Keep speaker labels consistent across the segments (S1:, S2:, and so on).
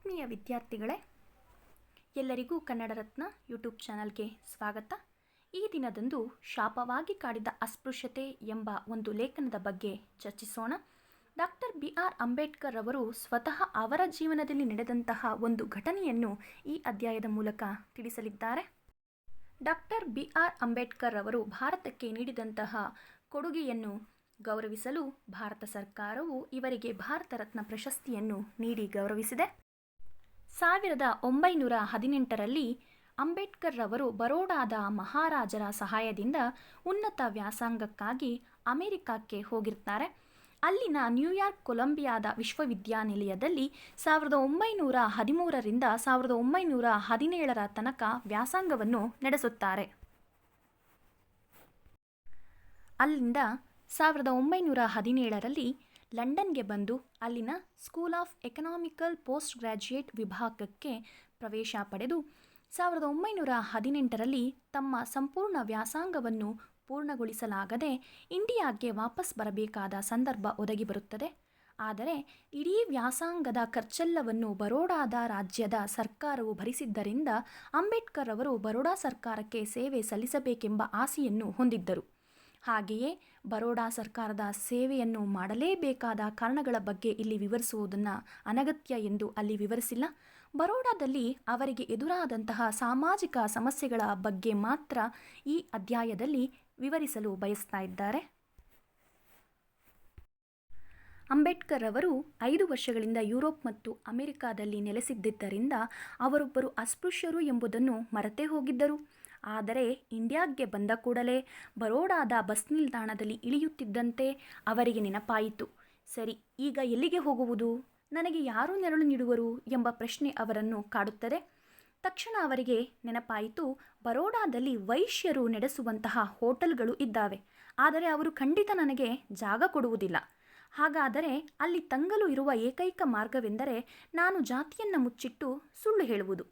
S1: ಆತ್ಮೀಯ ವಿದ್ಯಾರ್ಥಿಗಳೇ, ಎಲ್ಲರಿಗೂ ಕನ್ನಡ ರತ್ನ ಯೂಟ್ಯೂಬ್ ಚಾನಲ್ಗೆ ಸ್ವಾಗತ. ಈ ದಿನದಂದು ಶಾಪವಾಗಿ ಕಾಡಿದ ಅಸ್ಪೃಶ್ಯತೆ ಎಂಬ ಒಂದು ಲೇಖನದ ಬಗ್ಗೆ ಚರ್ಚಿಸೋಣ. Doctor B R. ಅಂಬೇಡ್ಕರ್ ಅವರು ಸ್ವತಃ ಅವರ ಜೀವನದಲ್ಲಿ ನಡೆದಂತಹ ಒಂದು ಘಟನೆಯನ್ನು ಈ ಅಧ್ಯಾಯದ ಮೂಲಕ ತಿಳಿಸಲಿದ್ದಾರೆ. Doctor B R. ಅಂಬೇಡ್ಕರ್ ಅವರು ಭಾರತಕ್ಕೆ ನೀಡಿದಂತಹ ಕೊಡುಗೆಯನ್ನು ಗೌರವಿಸಲು ಭಾರತ ಸರ್ಕಾರವು ಇವರಿಗೆ ಭಾರತ ರತ್ನ ಪ್ರಶಸ್ತಿಯನ್ನು ನೀಡಿ ಗೌರವಿಸಿದೆ. 1918ರಲ್ಲಿ ಅಂಬೇಡ್ಕರ್ ರವರು ಬರೋಡಾದ ಮಹಾರಾಜರ ಸಹಾಯದಿಂದ ಉನ್ನತ ವ್ಯಾಸಂಗಕ್ಕಾಗಿ ಅಮೆರಿಕಕ್ಕೆ ಹೋಗಿರ್ತಾರೆ. ಅಲ್ಲಿನ ನ್ಯೂಯಾರ್ಕ್ ಕೊಲಂಬಿಯಾದ ವಿಶ್ವವಿದ್ಯಾನಿಲಯದಲ್ಲಿ 1913ರಿಂದ 1917ರ ತನಕ ವ್ಯಾಸಂಗವನ್ನು ನಡೆಸುತ್ತಾರೆ. ಅಲ್ಲಿಂದ 1917ರಲ್ಲಿ ಲಂಡನ್ಗೆ ಬಂದು ಅಲ್ಲಿನ school of economical post graduate ವಿಭಾಗಕ್ಕೆ ಪ್ರವೇಶ ಪಡೆದು 1918ರಲ್ಲಿ ತಮ್ಮ ಸಂಪೂರ್ಣ ವ್ಯಾಸಂಗವನ್ನು ಪೂರ್ಣಗೊಳಿಸಲಾಗದೆ ಇಂಡಿಯಾಗೆ ವಾಪಸ್ ಬರಬೇಕಾದ ಸಂದರ್ಭ ಒದಗಿ ಬರುತ್ತದೆ. ಆದರೆ ಇಡೀ ವ್ಯಾಸಂಗದ ಖರ್ಚೆಲ್ಲವನ್ನು ಬರೋಡಾದ ರಾಜ್ಯದ ಸರ್ಕಾರವು ಭರಿಸಿದ್ದರಿಂದ ಅಂಬೇಡ್ಕರ್ ಅವರು ಬರೋಡಾ ಸರ್ಕಾರಕ್ಕೆ ಸೇವೆ ಸಲ್ಲಿಸಬೇಕೆಂಬ ಆಸೆಯನ್ನು ಹೊಂದಿದ್ದರು. ಹಾಗೆಯೇ ಬರೋಡಾ ಸರ್ಕಾರದ ಸೇವೆಯನ್ನು ಮಾಡಲೇಬೇಕಾದ ಕಾರಣಗಳ ಬಗ್ಗೆ ಇಲ್ಲಿ ವಿವರಿಸುವುದನ್ನು ಅನಗತ್ಯ ಎಂದು ಅಲ್ಲಿ ವಿವರಿಸಿಲ್ಲ. ಬರೋಡಾದಲ್ಲಿ ಅವರಿಗೆ ಎದುರಾದಂತಹ ಸಾಮಾಜಿಕ ಸಮಸ್ಯೆಗಳ ಬಗ್ಗೆ ಮಾತ್ರ ಈ ಅಧ್ಯಾಯದಲ್ಲಿ ವಿವರಿಸಲು ಬಯಸ್ತಾ ಇದ್ದಾರೆ. ಅಂಬೇಡ್ಕರ್ ಅವರು 5 ವರ್ಷಗಳಿಂದ ಯುರೋಪ್ ಮತ್ತು ಅಮೆರಿಕಾದಲ್ಲಿ ನೆಲೆಸಿದ್ದರಿಂದ ಅವರೊಬ್ಬರು ಅಸ್ಪೃಶ್ಯರು ಎಂಬುದನ್ನು ಮರೆತೇ ಹೋಗಿದ್ದರು. ಆದರೆ ಇಂಡಿಯಾಗೆ ಬಂದ ಕೂಡಲೇ ಬರೋಡಾದ ಬಸ್ ನಿಲ್ದಾಣದಲ್ಲಿ ಇಳಿಯುತ್ತಿದ್ದಂತೆ ಅವರಿಗೆ ನೆನಪಾಯಿತು. ಸರಿ, ಈಗ ಎಲ್ಲಿಗೆ ಹೋಗುವುದು? ನನಗೆ ಯಾರು ನೆರಳು ನೀಡುವರು ಎಂಬ ಪ್ರಶ್ನೆ ಅವರನ್ನು ಕಾಡುತ್ತದೆ. ತಕ್ಷಣ ಅವರಿಗೆ ನೆನಪಾಯಿತು, ಬರೋಡಾದಲ್ಲಿ ವೈಶ್ಯರು ನಡೆಸುವಂತಹ ಹೋಟೆಲ್ಗಳು ಇದ್ದಾವೆ. ಆದರೆ ಅವರು ಖಂಡಿತ ನನಗೆ ಜಾಗ ಕೊಡುವುದಿಲ್ಲ. ಹಾಗಾದರೆ ಅಲ್ಲಿ ತಂಗಲು ಇರುವ ಏಕೈಕ ಮಾರ್ಗವೆಂದರೆ ನಾನು ಜಾತಿಯನ್ನು ಮುಚ್ಚಿಟ್ಟು ಸುಳ್ಳು ಹೇಳುವುದು.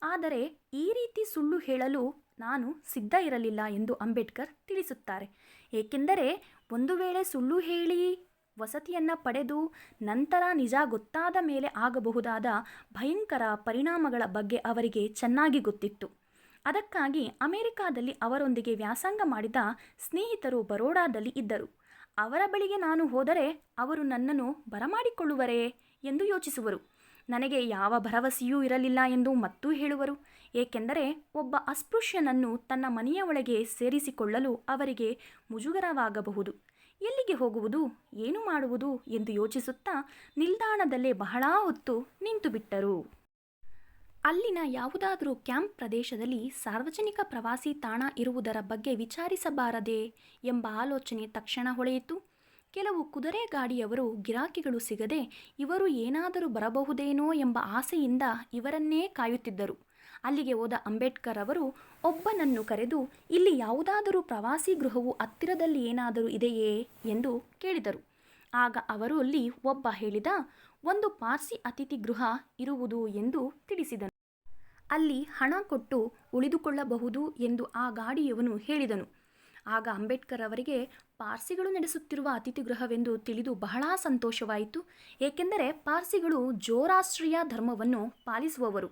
S1: ಆದರೆ ಈ ರೀತಿ ಸುಳ್ಳು ಹೇಳಲು ನಾನು ಸಿದ್ಧ ಇರಲಿಲ್ಲ ಎಂದು ಅಂಬೇಡ್ಕರ್ ತಿಳಿಸುತ್ತಾರೆ. ಏಕೆಂದರೆ ಒಂದು ವೇಳೆ ಸುಳ್ಳು ಹೇಳಿ ವಸತಿಯನ್ನು ಪಡೆದು ನಂತರ ನಿಜ ಗೊತ್ತಾದ ಮೇಲೆ ಆಗಬಹುದಾದ ಭಯಂಕರ ಪರಿಣಾಮಗಳ ಬಗ್ಗೆ ಅವರಿಗೆ ಚೆನ್ನಾಗಿ ಗೊತ್ತಿತ್ತು. ಅದಕ್ಕಾಗಿ ಅಮೆರಿಕಾದಲ್ಲಿ ಅವರೊಂದಿಗೆ ವ್ಯಾಸಂಗ ಮಾಡಿದ ಸ್ನೇಹಿತರು ಬರೋಡಾದಲ್ಲಿ ಇದ್ದರು. ಅವರ ಬಳಿಗೆ ನಾನು ಹೋದರೆ ಅವರು ನನ್ನನ್ನು ಬರಮಾಡಿಕೊಳ್ಳುವರೇ ಎಂದು ಯೋಚಿಸುವರು. ನನಗೆ ಯಾವ ಭರವಸೆಯೂ ಇರಲಿಲ್ಲ ಎಂದು ಮತ್ತೂ ಹೇಳುವರು. ಏಕೆಂದರೆ ಒಬ್ಬ ಅಸ್ಪೃಶ್ಯನನ್ನು ತನ್ನ ಮನೆಯ ಒಳಗೆ ಸೇರಿಸಿಕೊಳ್ಳಲು ಅವರಿಗೆ ಮುಜುಗರವಾಗಬಹುದು. ಎಲ್ಲಿಗೆ ಹೋಗುವುದು, ಏನು ಮಾಡುವುದು ಎಂದು ಯೋಚಿಸುತ್ತಾ ನಿಲ್ದಾಣದಲ್ಲೇ ಬಹಳ ಹೊತ್ತು ನಿಂತುಬಿಟ್ಟರು. ಅಲ್ಲಿನ ಯಾವುದಾದರೂ ಕ್ಯಾಂಪ್ ಪ್ರದೇಶದಲ್ಲಿ ಸಾರ್ವಜನಿಕ ಪ್ರವಾಸಿ ತಾಣ ಇರುವುದರ ಬಗ್ಗೆ ವಿಚಾರಿಸಬಾರದೇ ಎಂಬ ಆಲೋಚನೆ ತಕ್ಷಣ ಹೊಳೆಯಿತು. ಕೆಲವು ಕುದುರೆ ಗಾಡಿಯವರು ಗಿರಾಕಿಗಳು ಸಿಗದೆ ಇವರು ಏನಾದರೂ ಬರಬಹುದೇನೋ ಎಂಬ ಆಸೆಯಿಂದ ಇವರನ್ನೇ ಕಾಯುತ್ತಿದ್ದರು. ಅಲ್ಲಿಗೆ ಹೋದ ಅಂಬೇಡ್ಕರ್ ಅವರು ಒಬ್ಬನನ್ನು ಕರೆದು, ಇಲ್ಲಿ ಯಾವುದಾದರೂ ಪ್ರವಾಸಿ ಗೃಹವು ಹತ್ತಿರದಲ್ಲಿ ಏನಾದರೂ ಇದೆಯೇ ಎಂದು ಕೇಳಿದರು. ಆಗ ಅವರಲ್ಲಿ ಒಬ್ಬ ಹೇಳಿದ, ಒಂದು ಪಾರ್ಸಿ ಅತಿಥಿ ಗೃಹ ಇರುವುದು ಎಂದು ತಿಳಿಸಿದನು. ಅಲ್ಲಿ ಹಣ ಕೊಟ್ಟು ಉಳಿದುಕೊಳ್ಳಬಹುದು ಎಂದು ಆ ಗಾಡಿಯವನು ಹೇಳಿದನು. ಆಗ ಅಂಬೇಡ್ಕರ್ ಅವರಿಗೆ ಪಾರ್ಸಿಗಳು ನಡೆಸುತ್ತಿರುವ ಅತಿಥಿಗೃಹವೆಂದು ತಿಳಿದು ಬಹಳ ಸಂತೋಷವಾಯಿತು. ಏಕೆಂದರೆ ಪಾರ್ಸಿಗಳು ಜೋರಾಸ್ಟ್ರಿಯ ಧರ್ಮವನ್ನು ಪಾಲಿಸುವವರು.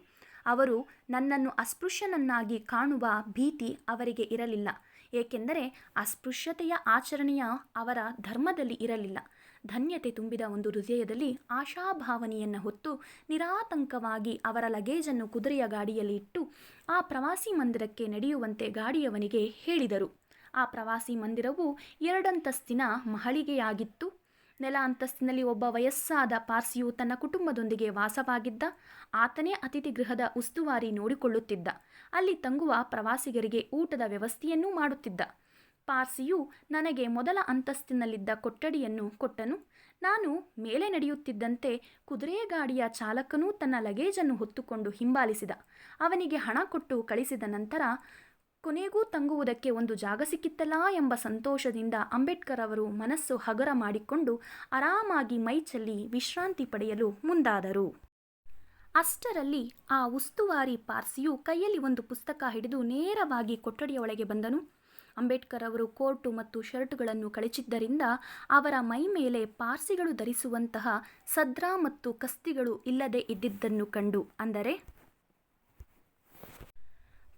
S1: ಅವರು ನನ್ನನ್ನು ಅಸ್ಪೃಶ್ಯನನ್ನಾಗಿ ಕಾಣುವ ಭೀತಿ ಅವರಿಗೆ ಇರಲಿಲ್ಲ. ಏಕೆಂದರೆ ಅಸ್ಪೃಶ್ಯತೆಯ ಆಚರಣೆಯ ಅವರ ಧರ್ಮದಲ್ಲಿ ಇರಲಿಲ್ಲ. ಧನ್ಯತೆ ತುಂಬಿದ ಒಂದು ಹೃದಯದಲ್ಲಿ ಆಶಾಭಾವನೆಯನ್ನು ಹೊತ್ತು ನಿರಾತಂಕವಾಗಿ ಅವರ ಲಗೇಜನ್ನು ಕುದುರೆಯ ಗಾಡಿಯಲ್ಲಿ ಇಟ್ಟು ಆ ಪ್ರವಾಸಿ ಮಂದಿರಕ್ಕೆ ನಡೆಯುವಂತೆ ಗಾಡಿಯವನಿಗೆ ಹೇಳಿದರು. ಆ ಪ್ರವಾಸಿ ಮಂದಿರವು 2 ಅಂತಸ್ತಿನ ಮಹಡಿಗೆಯಾಗಿತ್ತು. ನೆಲ ಅಂತಸ್ತಿನಲ್ಲಿ ಒಬ್ಬ ವಯಸ್ಸಾದ ಪಾರ್ಸಿಯು ತನ್ನ ಕುಟುಂಬದೊಂದಿಗೆ ವಾಸವಾಗಿದ್ದ. ಆತನೇ ಅತಿಥಿ ಗೃಹದ ಉಸ್ತುವಾರಿ ನೋಡಿಕೊಳ್ಳುತ್ತಿದ್ದ. ಅಲ್ಲಿ ತಂಗುವ ಪ್ರವಾಸಿಗರಿಗೆ ಊಟದ ವ್ಯವಸ್ಥೆಯನ್ನೂ ಮಾಡುತ್ತಿದ್ದ. ಪಾರ್ಸಿಯು ನನಗೆ ಮೊದಲ ಅಂತಸ್ತಿನಲ್ಲಿದ್ದ ಕೊಠಡಿಯನ್ನು ಕೊಟ್ಟನು. ನಾನು ಮೇಲೆ ನಡೆಯುತ್ತಿದ್ದಂತೆ ಕುದುರೆ ಗಾಡಿಯ ಚಾಲಕನೂ ತನ್ನ ಲಗೇಜನ್ನು ಹೊತ್ತುಕೊಂಡು ಹಿಂಬಾಲಿಸಿದ. ಅವನಿಗೆ ಹಣ ಕೊಟ್ಟು ಕಳಿಸಿದ ನಂತರ ಕೊನೆಗೂ ತಂಗುವುದಕ್ಕೆ ಒಂದು ಜಾಗ ಸಿಕ್ಕಿತ್ತಲ್ಲ ಎಂಬ ಸಂತೋಷದಿಂದ ಅಂಬೇಡ್ಕರ್ ಅವರು ಮನಸ್ಸು ಹಗರ ಮಾಡಿಕೊಂಡು ಆರಾಮಾಗಿ ಮೈಚಲ್ಲಿ ವಿಶ್ರಾಂತಿ ಪಡೆಯಲು ಮುಂದಾದರು. ಅಷ್ಟರಲ್ಲಿ ಆ ಉಸ್ತುವಾರಿ ಪಾರ್ಸಿಯು ಕೈಯಲ್ಲಿ ಒಂದು ಪುಸ್ತಕ ಹಿಡಿದು ನೇರವಾಗಿ ಕೊಠಡಿಯ ಒಳಗೆ ಬಂದನು. ಅಂಬೇಡ್ಕರ್ ಅವರು ಕೋಟು ಮತ್ತು ಶರ್ಟುಗಳನ್ನು ಕಳಚಿದ್ದರಿಂದ ಅವರ ಮೈ ಮೇಲೆ ಪಾರ್ಸಿಗಳು ಧರಿಸುವಂತಹ ಸದ್ರಾ ಮತ್ತು ಕಸ್ತಿಗಳು ಇಲ್ಲದೆ ಇದ್ದಿದ್ದನ್ನು ಕಂಡು, ಅಂದರೆ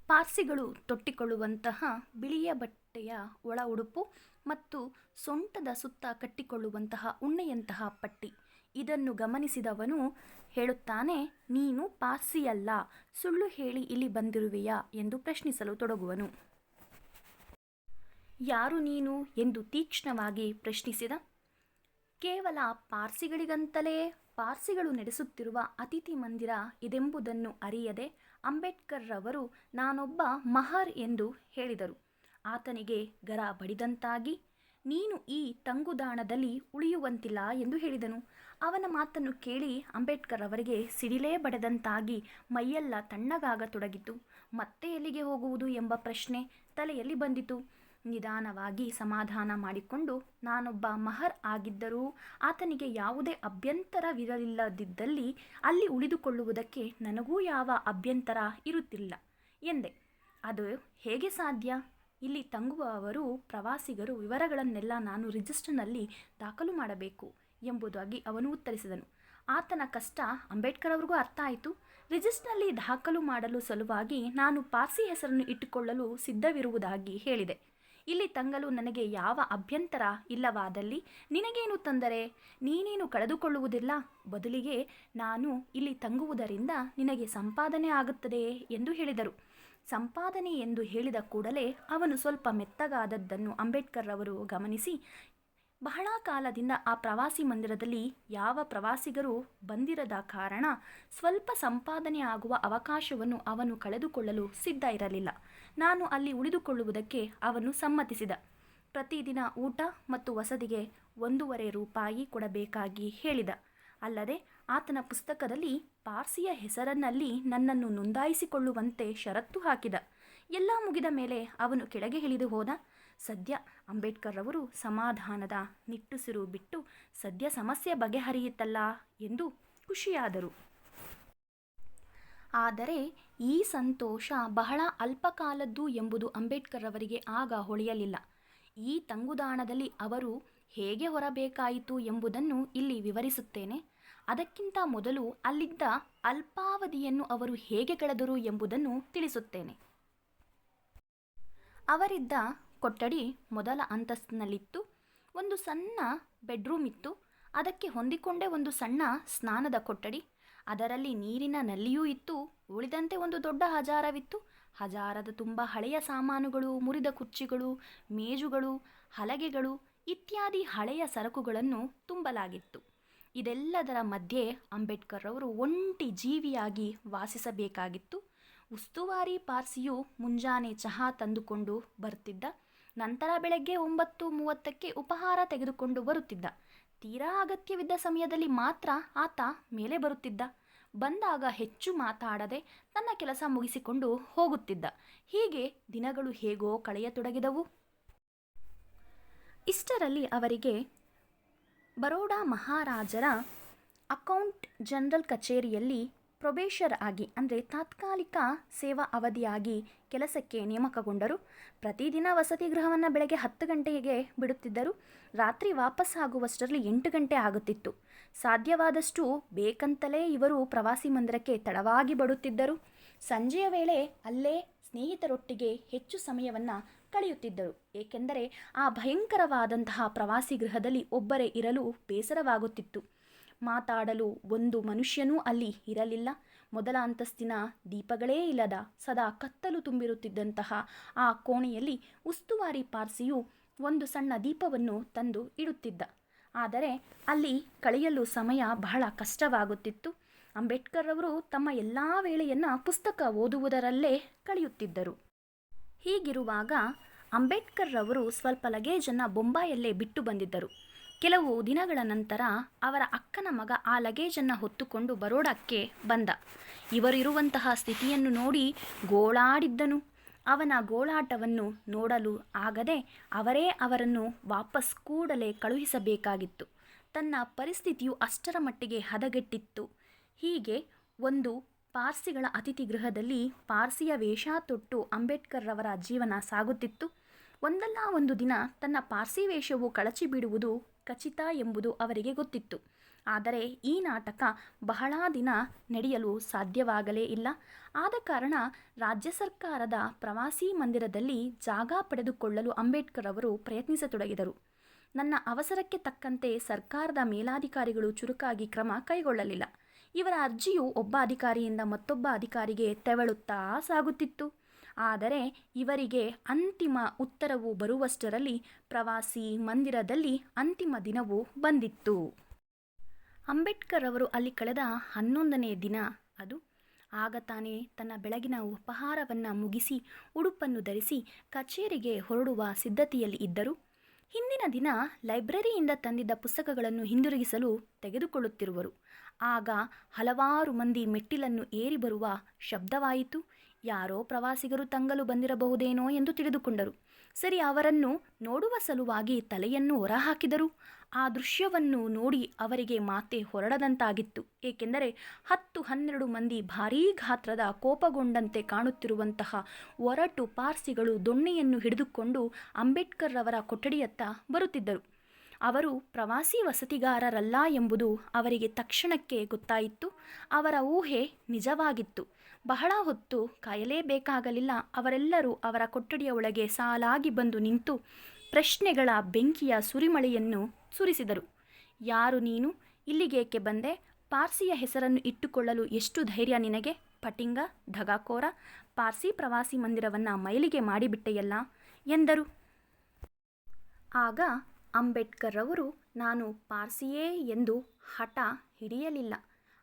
S1: ಪಾರ್ಸಿಗಳು ತೊಟ್ಟಿಕೊಳ್ಳುವಂತಹ ಬಿಳಿಯ ಬಟ್ಟೆಯ ಒಳ ಉಡುಪು ಮತ್ತು ಸೊಂಟದ ಸುತ್ತ ಕಟ್ಟಿಕೊಳ್ಳುವಂತಹ ಉಣ್ಣೆಯಂತಹ ಪಟ್ಟಿ, ಇದನ್ನು ಗಮನಿಸಿದವನು ಹೇಳುತ್ತಾನೆ, ನೀನು ಪಾರ್ಸಿಯಲ್ಲ, ಸುಳ್ಳು ಹೇಳಿ ಇಲ್ಲಿ ಬಂದಿರುವೆಯಾ ಎಂದು ಪ್ರಶ್ನಿಸಲು ತೊಡಗುವನು. ಯಾರು ನೀನು ಎಂದು ತೀಕ್ಷ್ಣವಾಗಿ ಪ್ರಶ್ನಿಸಿದ. ಕೇವಲ ಪಾರ್ಸಿಗಳಿಗಂತಲೇ ಪಾರ್ಸಿಗಳು ನಡೆಸುತ್ತಿರುವ ಅತಿಥಿ ಮಂದಿರ ಇದೆಂಬುದನ್ನು ಅರಿಯದೆ ಅಂಬೇಡ್ಕರ್ ರವರು ನಾನೊಬ್ಬ ಮಹರ್ ಎಂದು ಹೇಳಿದರು. ಆತನಿಗೆ ಗರ ಬಡಿದಂತಾಗಿ, ನೀನು ಈ ತಂಗುದಾಣದಲ್ಲಿ ಉಳಿಯುವಂತಿಲ್ಲ ಎಂದು ಹೇಳಿದನು. ಅವನ ಮಾತನ್ನು ಕೇಳಿ ಅಂಬೇಡ್ಕರ್ ಅವರಿಗೆ ಸಿಡಿಲೇ ಬಡಿದಂತಾಗಿ ಮೈಯೆಲ್ಲ ತಣ್ಣಗಾಗತೊಡಗಿತು. ಮತ್ತೆ ಎಲ್ಲಿಗೆ ಹೋಗುವುದು ಎಂಬ ಪ್ರಶ್ನೆ ತಲೆಯಲ್ಲಿ ಬಂದಿತು. ನಿಧಾನವಾಗಿ ಸಮಾಧಾನ ಮಾಡಿಕೊಂಡು, ನಾನೊಬ್ಬ ಮಹರ್ ಆಗಿದ್ದರೂ ಆತನಿಗೆ ಯಾವುದೇ ಅಭ್ಯಂತರವಿರಲಿಲ್ಲದಿದ್ದಲ್ಲಿ ಅಲ್ಲಿ ಉಳಿದುಕೊಳ್ಳುವುದಕ್ಕೆ ನನಗೂ ಯಾವ ಅಭ್ಯಂತರ ಇರುತ್ತಿಲ್ಲ ಎಂದೆ. ಅದು ಹೇಗೆ ಸಾಧ್ಯ? ಇಲ್ಲಿ ತಂಗುವವರು ಪ್ರವಾಸಿಗರು ವಿವರಗಳನ್ನೆಲ್ಲ ನಾನು ರಿಜಿಸ್ಟರ್ನಲ್ಲಿ ದಾಖಲು ಮಾಡಬೇಕು ಎಂಬುದಾಗಿ ಅವನು ಉತ್ತರಿಸಿದನು. ಆತನ ಕಷ್ಟ ಅಂಬೇಡ್ಕರ್ ಅವ್ರಿಗೂ ಅರ್ಥ ಆಯಿತು. ರಿಜಿಸ್ಟರ್ನಲ್ಲಿ ದಾಖಲು ಮಾಡಲು ಸಲುವಾಗಿ ನಾನು ಪಾರ್ಸಿ ಹೆಸರನ್ನು ಇಟ್ಟುಕೊಳ್ಳಲು ಸಿದ್ಧವಿರುವುದಾಗಿ ಹೇಳಿದೆ. ಇಲ್ಲಿ ತಂಗಲು ನನಗೆ ಯಾವ ಅಭ್ಯಂತರ ಇಲ್ಲವಾದಲ್ಲಿ ನಿನಗೇನು ತೊಂದರೆ? ನೀನೇನು ಕಳೆದುಕೊಳ್ಳುವುದಿಲ್ಲ. ಬದಲಿಗೆ ನಾನು ಇಲ್ಲಿ ತಂಗುವುದರಿಂದ ನಿನಗೆ ಸಂಪಾದನೆ ಆಗುತ್ತದೆಯೇ ಎಂದು ಹೇಳಿದರು. ಸಂಪಾದನೆ ಎಂದು ಹೇಳಿದ ಕೂಡಲೇ ಅವನು ಸ್ವಲ್ಪ ಮೆತ್ತಗಾದದ್ದನ್ನು ಅಂಬೇಡ್ಕರ್ ಅವರು ಗಮನಿಸಿ, ಬಹಳ ಕಾಲದಿಂದ ಆ ಪ್ರವಾಸಿ ಮಂದಿರದಲ್ಲಿ ಯಾವ ಪ್ರವಾಸಿಗರು ಬಂದಿರದ ಕಾರಣ ಸ್ವಲ್ಪ ಸಂಪಾದನೆ ಆಗುವ ಅವಕಾಶವನ್ನು ಅವನು ಕಳೆದುಕೊಳ್ಳಲು ಸಿದ್ಧ ಇರಲಿಲ್ಲ. ನಾನು ಅಲ್ಲಿ ಉಳಿದುಕೊಳ್ಳುವುದಕ್ಕೆ ಅವನು ಸಮ್ಮತಿಸಿದ. ಪ್ರತಿದಿನ ಊಟ ಮತ್ತು ವಸತಿಗೆ 1.5 ರೂಪಾಯಿ ಕೊಡಬೇಕಾಗಿ ಹೇಳಿದ. ಅಲ್ಲದೆ ಆತನ ಪುಸ್ತಕದಲ್ಲಿ ಪಾರ್ಸಿಯ ಹೆಸರಿನಲ್ಲಿ ನನ್ನನ್ನು ನೋಂದಾಯಿಸಿಕೊಳ್ಳುವಂತೆ ಷರತ್ತು ಹಾಕಿದ. ಎಲ್ಲ ಮುಗಿದ ಮೇಲೆ ಅವನು ಕೆಳಗೆ ಇಳಿದು ಹೋದ. ಸದ್ಯ ಅಂಬೇಡ್ಕರ್ ಅವರು ಸಮಾಧಾನದ ನಿಟ್ಟುಸಿರು ಬಿಟ್ಟು, ಸದ್ಯ ಸಮಸ್ಯೆ ಬಗೆಹರಿಯಿತಲ್ಲ ಎಂದು ಖುಷಿಯಾದರು. ಆದರೆ ಈ ಸಂತೋಷ ಬಹಳ ಅಲ್ಪಕಾಲದ್ದು ಎಂಬುದು ಅಂಬೇಡ್ಕರ್ ಅವರಿಗೆ ಆಗ ಹೊಳೆಯಲಿಲ್ಲ. ಈ ತಂಗುದಾಣದಲ್ಲಿ ಅವರು ಹೇಗೆ ಹೊರಬೇಕಾಯಿತು ಎಂಬುದನ್ನು ಇಲ್ಲಿ ವಿವರಿಸುತ್ತೇನೆ. ಅದಕ್ಕಿಂತ ಮೊದಲು ಅಲ್ಲಿದ್ದ ಅಲ್ಪಾವಧಿಯನ್ನು ಅವರು ಹೇಗೆ ಕಳೆದರು ಎಂಬುದನ್ನು ತಿಳಿಸುತ್ತೇನೆ. ಅವರಿದ್ದ ಕೊಠಡಿ ಮೊದಲ ಅಂತಸ್ತಿನಲ್ಲಿತ್ತು. ಒಂದು ಸಣ್ಣ ಬೆಡ್ರೂಮ್ ಇತ್ತು. ಅದಕ್ಕೆ ಹೊಂದಿಕೊಂಡೇ ಒಂದು ಸಣ್ಣ ಸ್ನಾನದ ಕೊಠಡಿ. ಅದರಲ್ಲಿ ನೀರಿನ ನಲ್ಲಿಯೂ ಇತ್ತು. ಉಳಿದಂತೆ ಒಂದು ದೊಡ್ಡ ಹಜಾರವಿತ್ತು. ಹಜಾರದ ತುಂಬ ಹಳೆಯ ಸಾಮಾನುಗಳು, ಮುರಿದ ಕುರ್ಚಿಗಳು, ಮೇಜುಗಳು, ಹಲಗೆಗಳು ಇತ್ಯಾದಿ ಹಳೆಯ ಸರಕುಗಳನ್ನು ತುಂಬಲಾಗಿತ್ತು. ಇದೆಲ್ಲದರ ಮಧ್ಯೆ ಅಂಬೇಡ್ಕರ್ ಅವರು ಒಂಟಿ ಜೀವಿಯಾಗಿ ವಾಸಿಸಬೇಕಾಗಿತ್ತು. ಉಸ್ತುವಾರಿ ಪಾರ್ಸಿಯು ಮುಂಜಾನೆ ಚಹಾ ತಂದುಕೊಂಡು ಬರುತ್ತಿದ್ದ. ನಂತರ ಬೆಳಗ್ಗೆ 9:30ಕ್ಕೆ ಉಪಹಾರ ತೆಗೆದುಕೊಂಡು ಬರುತ್ತಿದ್ದ. ತೀರಾ ಅಗತ್ಯವಿದ್ದ ಸಮಯದಲ್ಲಿ ಮಾತ್ರ ಆತ ಮೇಲೆ ಬರುತ್ತಿದ್ದ. ಬಂದಾಗ ಹೆಚ್ಚು ಮಾತಾಡದೆ ತನ್ನ ಕೆಲಸ ಮುಗಿಸಿಕೊಂಡು ಹೋಗುತ್ತಿದ್ದ. ಹೀಗೆ ದಿನಗಳು ಹೇಗೋ ಕಳೆಯತೊಡಗಿದವು. ಇಷ್ಟರಲ್ಲಿ ಅವರಿಗೆ ಬರೋಡಾ ಮಹಾರಾಜರ ಅಕೌಂಟ್ ಜನರಲ್ ಕಚೇರಿಯಲ್ಲಿ ಪ್ರೊಬೇಷರ್ ಆಗಿ, ಅಂದರೆ ತಾತ್ಕಾಲಿಕ ಸೇವಾ ಅವಧಿಯಾಗಿ ಕೆಲಸಕ್ಕೆ ನೇಮಕಗೊಂಡರು. ಪ್ರತಿದಿನ ವಸತಿ ಗೃಹವನ್ನು ಬೆಳಗ್ಗೆ 10 ಗಂಟೆಗೆ ಬಿಡುತ್ತಿದ್ದರು. ರಾತ್ರಿ ವಾಪಸ್ ಆಗುವಷ್ಟರಲ್ಲಿ 8 ಗಂಟೆ ಆಗುತ್ತಿತ್ತು. ಸಾಧ್ಯವಾದಷ್ಟು ಬೇಕಂತಲೇ ಇವರು ಪ್ರವಾಸಿ ಮಂದಿರಕ್ಕೆ ತಡವಾಗಿ ಬರುತ್ತಿದ್ದರು. ಸಂಜೆಯ ವೇಳೆ ಅಲ್ಲೇ ಸ್ನೇಹಿತರೊಟ್ಟಿಗೆ ಹೆಚ್ಚು ಸಮಯವನ್ನು ಕಳೆಯುತ್ತಿದ್ದರು. ಏಕೆಂದರೆ ಆ ಭಯಂಕರವಾದಂತಹ ಪ್ರವಾಸಿ ಗೃಹದಲ್ಲಿ ಒಬ್ಬರೇ ಇರಲು ಬೇಸರವಾಗುತ್ತಿತ್ತು. ಮಾತಾಡಲು ಒಂದು ಮನುಷ್ಯನೂ ಅಲ್ಲಿ ಇರಲಿಲ್ಲ. ಮೊದಲ ಅಂತಸ್ತಿನ ದೀಪಗಳೇ ಇಲ್ಲದ ಸದಾ ಕತ್ತಲು ತುಂಬಿರುತ್ತಿದ್ದಂತಹ ಆ ಕೋಣೆಯಲ್ಲಿ ಉಸ್ತುವಾರಿ ಪಾರ್ಸಿಯು ಒಂದು ಸಣ್ಣ ದೀಪವನ್ನು ತಂದು ಇಡುತ್ತಿದ್ದ. ಆದರೆ ಅಲ್ಲಿ ಕಳೆಯಲು ಸಮಯ ಬಹಳ ಕಷ್ಟವಾಗುತ್ತಿತ್ತು. ಅಂಬೇಡ್ಕರ್ ಅವರು ತಮ್ಮ ಎಲ್ಲ ವೇಳೆಯನ್ನು ಪುಸ್ತಕ ಓದುವುದರಲ್ಲೇ ಕಳೆಯುತ್ತಿದ್ದರು. ಹೀಗಿರುವಾಗ ಅಂಬೇಡ್ಕರ್ ಅವರು ಸ್ವಲ್ಪ ಲಗೇಜನ್ನು ಬೊಂಬಾಯಲ್ಲೇ ಬಿಟ್ಟು ಬಂದಿದ್ದರು. ಕೆಲವು ದಿನಗಳ ನಂತರ ಅವರ ಅಕ್ಕನ ಮಗ ಆ ಲಗೇಜನ್ನು ಹೊತ್ತುಕೊಂಡು ಬರೋಡಕ್ಕೆ ಬಂದ. ಇವರಿರುವಂತಹ ಸ್ಥಿತಿಯನ್ನು ನೋಡಿ ಗೋಳಾಡಿದ್ದನು. ಅವನ ಗೋಳಾಟವನ್ನು ನೋಡಲು ಆಗದೆ ಅವರೇ ಅವರನ್ನು ವಾಪಸ್ ಕೂಡಲೇ ಕಳುಹಿಸಬೇಕಾಗಿತ್ತು. ತನ್ನ ಪರಿಸ್ಥಿತಿಯು ಅಷ್ಟರ ಮಟ್ಟಿಗೆ ಹದಗೆಟ್ಟಿತ್ತು. ಹೀಗೆ ಒಂದು ಪಾರ್ಸಿಗಳ ಅತಿಥಿ ಗೃಹದಲ್ಲಿ ಪಾರ್ಸಿಯ ವೇಷ ತೊಟ್ಟು ಅಂಬೇಡ್ಕರ್ ರವರ ಜೀವನ ಸಾಗುತ್ತಿತ್ತು. ಒಂದಲ್ಲ ಒಂದು ದಿನ ತನ್ನ ಪಾರ್ಸಿ ವೇಷವು ಕಳಚಿ ಬಿಡುವುದು ಖಚಿತ ಎಂಬುದು ಅವರಿಗೆ ಗೊತ್ತಿತ್ತು. ಆದರೆ ಈ ನಾಟಕ ಬಹಳ ದಿನ ನಡೆಯಲು ಸಾಧ್ಯವಾಗಲೇ ಇಲ್ಲ. ಆದ ಕಾರಣ ರಾಜ್ಯ ಸರ್ಕಾರದ ಪ್ರವಾಸಿ ಮಂದಿರದಲ್ಲಿ ಜಾಗ ಪಡೆದುಕೊಳ್ಳಲು ಅಂಬೇಡ್ಕರ್ ಅವರು ಪ್ರಯತ್ನಿಸತೊಡಗಿದರು. ನನ್ನ ಅವಸರಕ್ಕೆ ತಕ್ಕಂತೆ ಸರ್ಕಾರದ ಮೇಲಾಧಿಕಾರಿಗಳು ಚುರುಕಾಗಿ ಕ್ರಮ ಕೈಗೊಳ್ಳಲಿಲ್ಲ. ಇವರ ಅರ್ಜಿಯು ಒಬ್ಬ ಅಧಿಕಾರಿಯಿಂದ ಮತ್ತೊಬ್ಬ ಅಧಿಕಾರಿಗೆ ತೆವಳುತ್ತಾ ಸಾಗುತ್ತಿತ್ತು. ಆದರೆ ಇವರಿಗೆ ಅಂತಿಮ ಉತ್ತರವು ಬರುವಷ್ಟರಲ್ಲಿ ಪ್ರವಾಸಿ ಮಂದಿರದಲ್ಲಿ ಅಂತಿಮ ದಿನವೂ ಬಂದಿತ್ತು. ಅಂಬೇಡ್ಕರ್ ಅವರು ಅಲ್ಲಿ ಕಳೆದ 11ನೇ ದಿನ ಅದು. ಆಗ ತಾನೇ ತನ್ನ ಬೆಳಗಿನ ಉಪಹಾರವನ್ನು ಮುಗಿಸಿ ಉಡುಪನ್ನು ಧರಿಸಿ ಕಚೇರಿಗೆ ಹೊರಡುವ ಸಿದ್ಧತೆಯಲ್ಲಿ ಇದ್ದರು. ಹಿಂದಿನ ದಿನ ಲೈಬ್ರರಿಯಿಂದ ತಂದಿದ್ದ ಪುಸ್ತಕಗಳನ್ನು ಹಿಂದಿರುಗಿಸಲು ತೆಗೆದುಕೊಳ್ಳುತ್ತಿರುವರು. ಆಗ ಹಲವಾರು ಮಂದಿ ಮೆಟ್ಟಿಲನ್ನು ಏರಿ ಬರುವ ಶಬ್ದವಾಯಿತು. ಯಾರೋ ಪ್ರವಾಸಿಗರು ತಂಗಲು ಬಂದಿರಬಹುದೇನೋ ಎಂದು ತಿಳಿದುಕೊಂಡರು. ಸರಿ, ಅವರನ್ನು ನೋಡುವ ಸಲುವಾಗಿ ತಲೆಯನ್ನು ಹೊರಹಾಕಿದರು. ಆ ದೃಶ್ಯವನ್ನು ನೋಡಿ ಅವರಿಗೆ ಮಾತೆ ಹೊರಡದಂತಾಗಿತ್ತು. ಏಕೆಂದರೆ 10-12 ಮಂದಿ ಭಾರೀ ಗಾತ್ರದ ಕೋಪಗೊಂಡಂತೆ ಕಾಣುತ್ತಿರುವಂತಹ ಒರಟು ಪಾರ್ಸಿಗಳು ದೊಣ್ಣೆಯನ್ನು ಹಿಡಿದುಕೊಂಡು ಅಂಬೇಡ್ಕರ್ ಅವರ ಕೊಠಡಿಯತ್ತ ಬರುತ್ತಿದ್ದರು. ಅವರು ಪ್ರವಾಸಿ ವಸತಿಗಾರರಲ್ಲ ಎಂಬುದು ಅವರಿಗೆ ತಕ್ಷಣಕ್ಕೆ ಗೊತ್ತಾಯಿತು. ಅವರ ಊಹೆ ನಿಜವಾಗಿತ್ತು. ಬಹಳ ಹೊತ್ತು ಕಾಯಲೇಬೇಕಾಗಲಿಲ್ಲ. ಅವರೆಲ್ಲರೂ ಅವರ ಕೊಠಡಿಯ ಒಳಗೆ ಸಾಲಾಗಿ ಬಂದು ನಿಂತು ಪ್ರಶ್ನೆಗಳ ಬೆಂಕಿಯ ಸುರಿಮಳೆಯನ್ನು ಸುರಿಸಿದರು. ಯಾರು ನೀನು? ಇಲ್ಲಿಗೇಕೆ ಬಂದೆ? ಪಾರ್ಸಿಯ ಹೆಸರನ್ನು ಇಟ್ಟುಕೊಳ್ಳಲು ಎಷ್ಟು ಧೈರ್ಯ ನಿನಗೆ? ಪಟಿಂಗ, ಢಗಾಕೋರ, ಪಾರ್ಸಿ ಪ್ರವಾಸಿ ಮಂದಿರವನ್ನು ಮೈಲಿಗೆ ಮಾಡಿಬಿಟ್ಟೆಯಲ್ಲ ಎಂದರು. ಆಗ ಅಂಬೇಡ್ಕರ್ ಅವರು ನಾನು ಪಾರ್ಸಿಯೇ ಎಂದು ಹಠ ಹಿಡಿಯಲಿಲ್ಲ.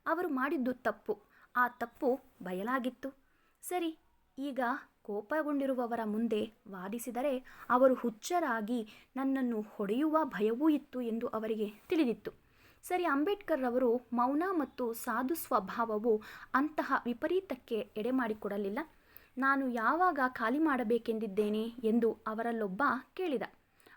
S1: ಅವರು ಮಾಡಿದ್ದು ತಪ್ಪು. ಆ ತಪ್ಪು ಬಯಲಾಗಿತ್ತು. ಸರಿ, ಈಗ ಕೋಪಗೊಂಡಿರುವವರ ಮುಂದೆ ವಾದಿಸಿದರೆ ಅವರು ಹುಚ್ಚರಾಗಿ ನನ್ನನ್ನು ಹೊಡೆಯುವ ಭಯವೂ ಇತ್ತು ಎಂದು ಅವರಿಗೆ ತಿಳಿದಿತ್ತು. ಸರಿ, ಅಂಬೇಡ್ಕರ್ ಅವರು ಮೌನ ಮತ್ತು ಸಾಧು ಸ್ವಭಾವವು ಅಂತಹ ವಿಪರೀತಕ್ಕೆ ಎಡೆಮಾಡಿಕೊಡಲಿಲ್ಲ. ನಾನು ಯಾವಾಗ ಖಾಲಿ ಮಾಡಬೇಕೆಂದಿದ್ದೇನೆ ಎಂದು ಅವರಲ್ಲೊಬ್ಬ ಕೇಳಿದ.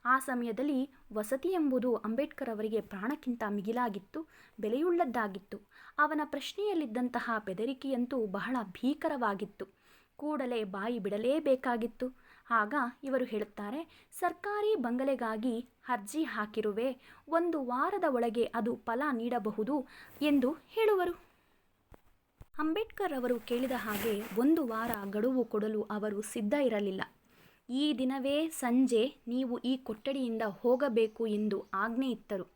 S1: ಆ ಸಮಯದಲ್ಲಿ ವಸತಿ ಎಂಬುದು ಅಂಬೇಡ್ಕರ್ ಅವರಿಗೆ ಪ್ರಾಣಕ್ಕಿಂತ ಮಿಗಿಲಾಗಿತ್ತು, ಬೆಲೆಯುಳ್ಳದ್ದಾಗಿತ್ತು. ಅವನ ಪ್ರಶ್ನೆಯಲ್ಲಿದ್ದಂತಹ ಬೆದರಿಕೆಯಂತೂ ಬಹಳ ಭೀಕರವಾಗಿತ್ತು. ಕೂಡಲೇ ಬಾಯಿ ಬಿಡಲೇಬೇಕಾಗಿತ್ತು. ಆಗ ಇವರು ಹೇಳುತ್ತಾರೆ, ಸರ್ಕಾರಿ ಬಂಗಲೆಗಾಗಿ ಅರ್ಜಿ ಹಾಕಿರುವೆ, 1 ವಾರದ ಒಳಗೆ ಅದು ಫಲ ನೀಡಬಹುದು ಎಂದು ಹೇಳುವರು. ಅಂಬೇಡ್ಕರ್ ಅವರು ಕೇಳಿದ ಹಾಗೆ 1 ವಾರ ಗಡುವು ಕೊಡಲು ಅವರು ಸಿದ್ಧ ಇರಲಿಲ್ಲ. ಈ ದಿನವೇ ಸಂಜೆ ನೀವು ಈ ಕೊಠಡಿಯಿಂದ ಹೋಗಬೇಕು ಎಂದು ಆಜ್ಞೆ ಇತ್ತರು.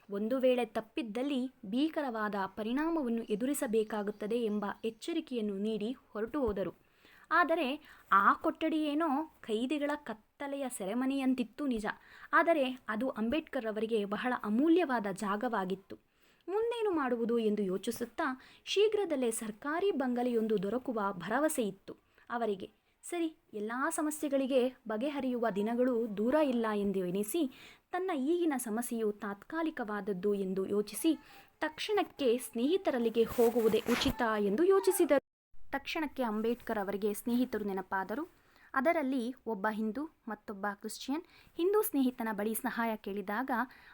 S1: ಒಂದು ವೇಳೆ ತಪ್ಪಿದ್ದಲ್ಲಿ ಭೀಕರವಾದ ಪರಿಣಾಮವನ್ನು ಎದುರಿಸಬೇಕಾಗುತ್ತದೆ ಎಂಬ ಎಚ್ಚರಿಕೆಯನ್ನು ನೀಡಿ ಹೊರಟು ಹೋದರು. ಆದರೆ ಆ ಕೊಠಡಿಯೇನೋ ಕೈದಿಗಳ ಕತ್ತಲೆಯ ಸೆರೆಮನೆಯಂತಿತ್ತು ನಿಜ. ಆದರೆ ಅದು ಅಂಬೇಡ್ಕರ್ ಅವರಿಗೆ ಬಹಳ ಅಮೂಲ್ಯವಾದ ಜಾಗವಾಗಿತ್ತು. ಮುಂದೇನು ಮಾಡುವುದು ಎಂದು ಯೋಚಿಸುತ್ತಾ ಶೀಘ್ರದಲ್ಲೇ ಸರ್ಕಾರಿ ಬಂಗಲೆಯೊಂದು ದೊರಕುವ ಭರವಸೆ ಇತ್ತು ಅವರಿಗೆ. ಸರಿ, ಎಲ್ಲ ಸಮಸ್ಯೆಗಳಿಗೆ ಬಗೆಹರಿಯುವ ದಿನಗಳು ದೂರ ಇಲ್ಲ ಎಂದು ಎನಿಸಿ ತನ್ನ ಈಗಿನ ಸಮಸ್ಯೆಯು ತಾತ್ಕಾಲಿಕವಾದದ್ದು ಎಂದು ಯೋಚಿಸಿ ತಕ್ಷಣಕ್ಕೆ ಸ್ನೇಹಿತರಲ್ಲಿಗೆ ಹೋಗುವುದೇ ಉಚಿತ ಎಂದು ಯೋಚಿಸಿದರು. ತಕ್ಷಣಕ್ಕೆ ಅಂಬೇಡ್ಕರ್ ಅವರಿಗೆ ಸ್ನೇಹಿತರು ನೆನಪಾದರು. ಅದರಲ್ಲಿ ಒಬ್ಬ ಹಿಂದೂ, ಮತ್ತೊಬ್ಬ ಕ್ರಿಶ್ಚಿಯನ್. ಹಿಂದೂ ಸ್ನೇಹಿತನ ಬಳಿ ಸಹಾಯ ಕೇಳಿದಾಗ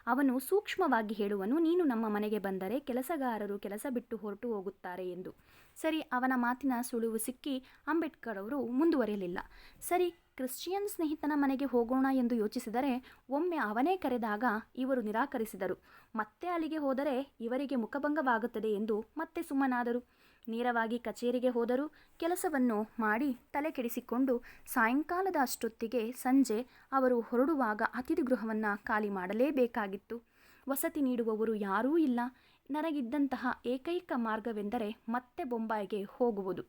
S1: ಅವನು ಸೂಕ್ಷ್ಮವಾಗಿ ಹೇಳುವನು, ನೀನು ನಮ್ಮ ಮನೆಗೆ ಬಂದರೆ ಕೆಲಸಗಾರರು ಕೆಲಸ ಬಿಟ್ಟು ಹೊರಟು ಹೋಗುತ್ತಾರೆ ಎಂದು. ಸರಿ, ಅವನ ಮಾತಿನ ಸುಳಿವು ಸಿಕ್ಕಿ ಅಂಬೇಡ್ಕರ್ ಅವರು ಮುಂದುವರಿಯಲಿಲ್ಲ. ಸರಿ, ಕ್ರಿಶ್ಚಿಯನ್ ಸ್ನೇಹಿತನ ಮನೆಗೆ ಹೋಗೋಣ ಎಂದು ಯೋಚಿಸಿದರೆ ಒಮ್ಮೆ ಅವನೇ ಕರೆದಾಗ ಇವರು ನಿರಾಕರಿಸಿದರು. ಮತ್ತೆ ಅಲ್ಲಿಗೆ ಹೋದರೆ ಇವರಿಗೆ ಮುಖಭಂಗವಾಗುತ್ತದೆ ಎಂದು ಮತ್ತೆ ಸುಮ್ಮನಾದರು. ನೇರವಾಗಿ ಕಚೇರಿಗೆ ಹೋದರು. ಕೆಲಸವನ್ನು ಮಾಡಿ ತಲೆ ಕೆಡಿಸಿಕೊಂಡು ಸಾಯಂಕಾಲದ ಅಷ್ಟೊತ್ತಿಗೆ ಸಂಜೆ ಅವರು ಹೊರಡುವಾಗ ಅತಿಥಿ ಗೃಹವನ್ನು ಖಾಲಿ ಮಾಡಲೇಬೇಕಾಗಿತ್ತು. ವಸತಿ ನೀಡುವವರು ಯಾರೂ ಇಲ್ಲ. ನನಗಿದ್ದಂತಹ ಏಕೈಕ ಮಾರ್ಗವೆಂದರೆ ಮತ್ತೆ ಬೊಂಬಾಯಿಗೆ ಹೋಗುವುದು.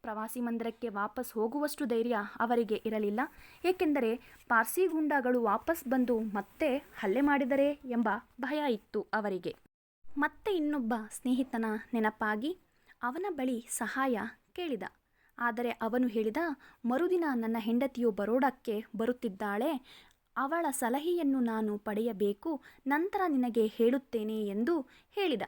S1: ಪ್ರವಾಸಿ ಮಂದಿರಕ್ಕೆ ವಾಪಸ್ ಹೋಗುವಷ್ಟು ಧೈರ್ಯ ಅವರಿಗೆ ಇರಲಿಲ್ಲ. ಏಕೆಂದರೆ ಪಾರ್ಸಿ ಗೂಂಡಾಗಳು ವಾಪಸ್ ಬಂದು ಮತ್ತೆ ಹಲ್ಲೆ ಮಾಡಿದರೆ ಎಂಬ ಭಯ ಇತ್ತು ಅವರಿಗೆ. ಮತ್ತೆ ಇನ್ನೊಬ್ಬ ಸ್ನೇಹಿತನ ನೆನಪಾಗಿ ಅವನ ಬಳಿ ಸಹಾಯ ಕೇಳಿದ. ಆದರೆ ಅವನು ಹೇಳಿದ, ಮರುದಿನ ನನ್ನ ಹೆಂಡತಿಯು ಬರೋಡಕ್ಕೆ ಬರುತ್ತಿದ್ದಾಳೆ, ಅವಳ ಸಲಹೆಯನ್ನು ನಾನು ಪಡೆಯಬೇಕು, ನಂತರ ನಿನಗೆ ಹೇಳುತ್ತೇನೆ ಎಂದು ಹೇಳಿದ.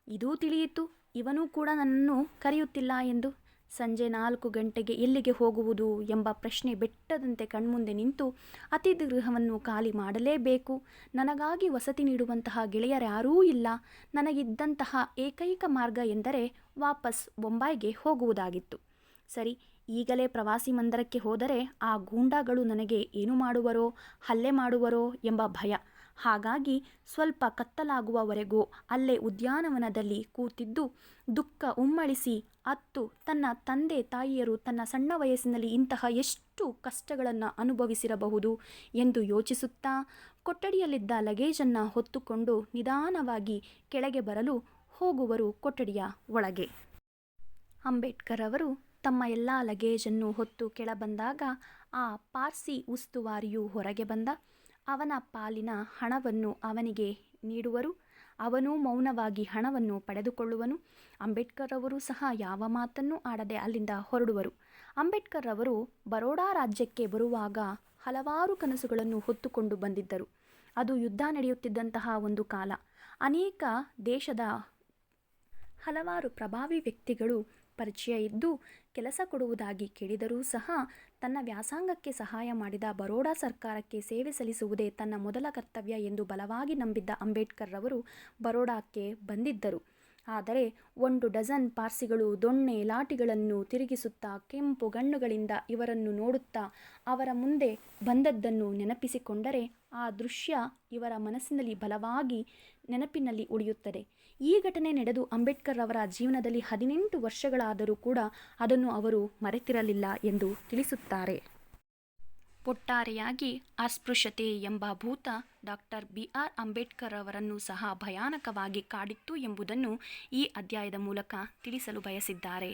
S1: ಇದೂ ತಿಳಿಯಿತು, ಇವನೂ ಕೂಡ ನನ್ನನ್ನು ಕರೆಯುತ್ತಿಲ್ಲ ಎಂದು. ಸಂಜೆ 4 ಗಂಟೆಗೆ ಎಲ್ಲಿಗೆ ಹೋಗುವುದು ಎಂಬ ಪ್ರಶ್ನೆ ಬೆಟ್ಟದಂತೆ ಕಣ್ಮುಂದೆ ನಿಂತು ಅತಿಥಿ ಗೃಹವನ್ನು ಖಾಲಿ ಮಾಡಲೇಬೇಕು. ನನಗಾಗಿ ವಸತಿ ನೀಡುವಂತಹ ಗೆಳೆಯರ್ಯಾರೂ ಇಲ್ಲ. ನನಗಿದ್ದಂತಹ ಏಕೈಕ ಮಾರ್ಗ ಎಂದರೆ ವಾಪಸ್ ಬೊಂಬಾಯಿಗೆ ಹೋಗುವುದಾಗಿತ್ತು. ಸರಿ, ಈಗಲೇ ಪ್ರವಾಸಿ ಮಂದಿರಕ್ಕೆ ಹೋದರೆ ಆ ಗೂಂಡಾಗಳು ನನಗೆ ಏನು ಮಾಡುವರೋ, ಹಲ್ಲೆ ಮಾಡುವರೋ ಎಂಬ ಭಯ. ಹಾಗಾಗಿ ಸ್ವಲ್ಪ ಕತ್ತಲಾಗುವವರೆಗೂ ಅಲ್ಲೇ ಉದ್ಯಾನವನದಲ್ಲಿ ಕೂತಿದ್ದು ದುಃಖ ಉಮ್ಮಳಿಸಿ ಅತ್ತು ತನ್ನ ತಂದೆ ತಾಯಿಯರು ತನ್ನ ಸಣ್ಣ ವಯಸ್ಸಿನಲ್ಲಿ ಇಂತಹ ಎಷ್ಟು ಕಷ್ಟಗಳನ್ನು ಅನುಭವಿಸಿರಬಹುದು ಎಂದು ಯೋಚಿಸುತ್ತಾ ಕೊಠಡಿಯಲ್ಲಿದ್ದ ಲಗೇಜನ್ನು ಹೊತ್ತುಕೊಂಡು ನಿಧಾನವಾಗಿ ಕೆಳಗೆ ಬರಲು ಹೋಗುವರು ಕೊಠಡಿಯ ಒಳಗೆ. ಅಂಬೇಡ್ಕರ್ ಅವರು ತಮ್ಮ ಎಲ್ಲ ಲಗೇಜನ್ನು ಹೊತ್ತು ಕೆಳಬಂದಾಗ ಆ ಪಾರ್ಸಿ ಉಸ್ತುವಾರಿಯು ಹೊರಗೆ ಬಂದ. ಅವನ ಪಾಲಿನ ಹಣವನ್ನು ಅವನಿಗೆ ನೀಡುವರು. ಅವನೂ ಮೌನವಾಗಿ ಹಣವನ್ನು ಪಡೆದುಕೊಳ್ಳುವನು. ಅಂಬೇಡ್ಕರ್ ಅವರು ಸಹ ಯಾವ ಮಾತನ್ನೂ ಆಡದೆ ಅಲ್ಲಿಂದ ಹೊರಡುವರು. ಅಂಬೇಡ್ಕರ್ ಅವರು ಬರೋಡಾ ರಾಜ್ಯಕ್ಕೆ ಬರುವಾಗ ಹಲವಾರು ಕನಸುಗಳನ್ನು ಹೊತ್ತುಕೊಂಡು ಬಂದಿದ್ದರು. ಅದು ಯುದ್ಧ ನಡೆಯುತ್ತಿದ್ದಂತಹ ಒಂದು ಕಾಲ. ಅನೇಕ ದೇಶದ ಹಲವಾರು ಪ್ರಭಾವಿ ವ್ಯಕ್ತಿಗಳು ಪರಿಚಯ ಇದ್ದು ಕೆಲಸ ಕೊಡುವುದಾಗಿ ಕೇಳಿದರೂ ಸಹ ತನ್ನ ವ್ಯಾಸಂಗಕ್ಕೆ ಸಹಾಯ ಮಾಡಿದ ಬರೋಡಾ ಸರ್ಕಾರಕ್ಕೆ ಸೇವೆ ಸಲ್ಲಿಸುವುದೇ ತನ್ನ ಮೊದಲ ಕರ್ತವ್ಯ ಎಂದು ಬಲವಾಗಿ ನಂಬಿದ್ದ ಅಂಬೇಡ್ಕರ್ ಅವರು ಬರೋಡಾಕ್ಕೆ ಬಂದಿದ್ದರು. ಆದರೆ 1 ಡಜನ್ ಪಾರ್ಸಿಗಳು ದೊಣ್ಣೆ ಲಾಠಿಗಳನ್ನು ತಿರುಗಿಸುತ್ತಾ ಕೆಂಪು ಗಣ್ಣುಗಳಿಂದ ಇವರನ್ನು ನೋಡುತ್ತಾ ಅವರ ಮುಂದೆ ಬಂದದ್ದನ್ನು ನೆನಪಿಸಿಕೊಂಡರೆ ಆ ದೃಶ್ಯ ಇವರ ಮನಸ್ಸಿನಲ್ಲಿ ಬಲವಾಗಿ ನೆನಪಿನಲ್ಲಿ ಉಳಿಯುತ್ತದೆ. ಈ ಘಟನೆ ನಡೆದು ಅಂಬೇಡ್ಕರ್ ಅವರ ಜೀವನದಲ್ಲಿ 18 ವರ್ಷಗಳಾದರೂ ಕೂಡ ಅದನ್ನು ಅವರು ಮರೆತಿರಲಿಲ್ಲ ಎಂದು ತಿಳಿಸುತ್ತಾರೆ. ಒಟ್ಟಾರೆಯಾಗಿ ಅಸ್ಪೃಶ್ಯತೆ ಎಂಬ ಭೂತ ಡಾಕ್ಟರ್ BR ಅಂಬೇಡ್ಕರ್ ಅವರನ್ನು ಸಹ ಭಯಾನಕವಾಗಿ ಕಾಡಿತ್ತು ಎಂಬುದನ್ನು ಈ ಅಧ್ಯಾಯದ ಮೂಲಕ ತಿಳಿಸಲು ಬಯಸಿದ್ದಾರೆ.